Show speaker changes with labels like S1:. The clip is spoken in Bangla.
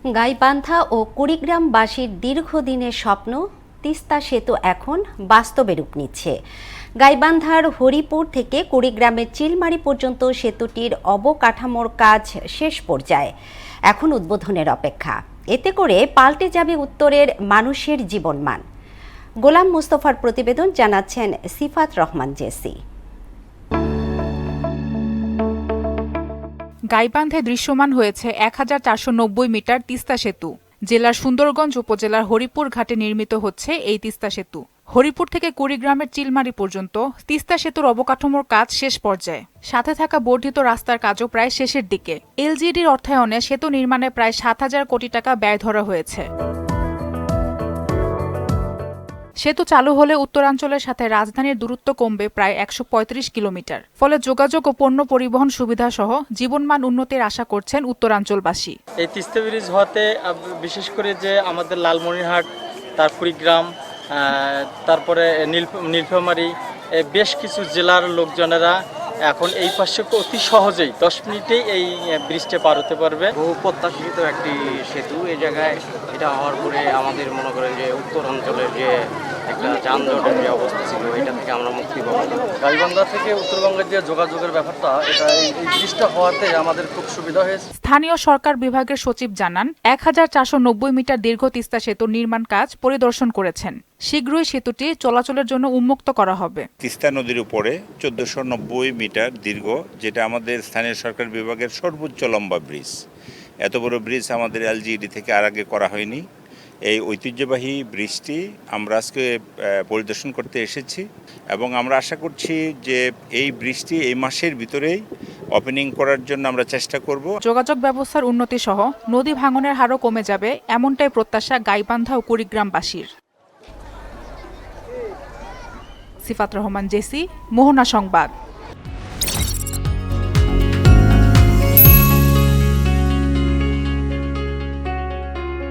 S1: গাইবান্ধা ও কুড়িগ্রামবাসীর দীর্ঘদিনের স্বপ্ন তিস্তা সেতু এখন বাস্তবে রূপ নিচ্ছে। গাইবান্ধার হরিপুর থেকে কুড়িগ্রামের চিলমারি পর্যন্ত সেতুটির অবকাঠামোর কাজ শেষ পর্যায়ে, এখন উদ্বোধনের অপেক্ষা। এতে করে পাল্টে যাবে উত্তরের মানুষের জীবনমান। গোলাম মুস্তফার প্রতিবেদন, জানাচ্ছেন সিফাত রহমান জেসি।
S2: গাইবান্ধায় দৃশ্যমান হয়েছে ১,৪৯০ মিটার তিস্তা সেতু। জেলার সুন্দরগঞ্জ উপজেলার হরিপুর ঘাটে নির্মিত হচ্ছে এই তিস্তা সেতু। হরিপুর থেকে কুড়িগ্রামের চিলমারি পর্যন্ত তিস্তা সেতুর অবকাঠামোর কাজ শেষ পর্যায়ে, সাথে থাকা বর্ধিত রাস্তার কাজও প্রায় শেষের দিকে। এলজিইডির অর্থায়নে সেতু নির্মাণে প্রায় ৭,০০০ কোটি টাকা ব্যয় ধরা হয়েছে। সেতু চালু হলে উত্তরাঞ্চলের সাথে রাজধানীর দূরত্ব কমবে প্রায় ১৩৫ কিলোমিটার। ফলে যোগাযোগ ও পণ্য পরিবহন সুবিধা সহ জীবনমান উন্নতির আশা করছেন উত্তরাঞ্চলবাসী।
S3: এই তিস্তা ব্রিজ হওয়াতে বিশেষ করে যে আমাদের লালমনিরহাট, তার কুড়িগ্রাম, তারপরে নীলফামারী, বেশ কিছু জেলার লোকজনেরা এখন এই পাশে অতি সহজেই 10 মিনিটেই এই ব্রিজটা পার হতে পারবে।
S4: বহু প্রত্যাশিত একটি সেতু। এই জায়গায় এটা হওয়ার পরে আমাদের মনে করেন যে উত্তরাঞ্চলের যে একটা যানজটের যে অবস্থা ছিল, এটা থেকে আমরা মুক্তি পাবো।
S3: গাইবান্ধা থেকে উত্তরবঙ্গের যে যোগাযোগের ব্যাপারটা, এটা এই ব্রিজটা হওয়াতে আমাদের খুব সুবিধা হয়েছে।
S2: স্থানীয় সরকার বিভাগের সচিব জানান, ১,৪৯০ মিটার দীর্ঘ তিস্তা সেতুর নির্মাণ কাজ পরিদর্শন করেছেন। শীঘ্রই সেতুটি চলাচলের জন্য উন্মুক্ত করা হবে।
S5: তিস্তা নদীর উপরে ১৪৯০ মিটার দীর্ঘ, যেটা আমাদের স্থানীয় সরকার বিভাগের সর্বোচ্চ লম্বা ব্রিজ। এত বড় ব্রিজ আমাদের এলজিইডি থেকে আর আগে করা হয়নি। এই ঐতিহ্যবাহী ব্রিজটি আমরা আজকে পরিদর্শন করতে এসেছি এবং আমরা আশা করছি যে এই ব্রিজটি এই মাসের ভিতরেই ওপেনিং করার জন্য আমরা চেষ্টা করব।
S2: যোগাযোগ ব্যবস্থার উন্নতি সহ নদী ভাঙনের হারও কমে যাবে, এমনটাই প্রত্যাশা গাইবান্ধা ও কুড়িগ্রামবাসীর। সিফাত রহমান জেসি, মোহনা সংবাদ।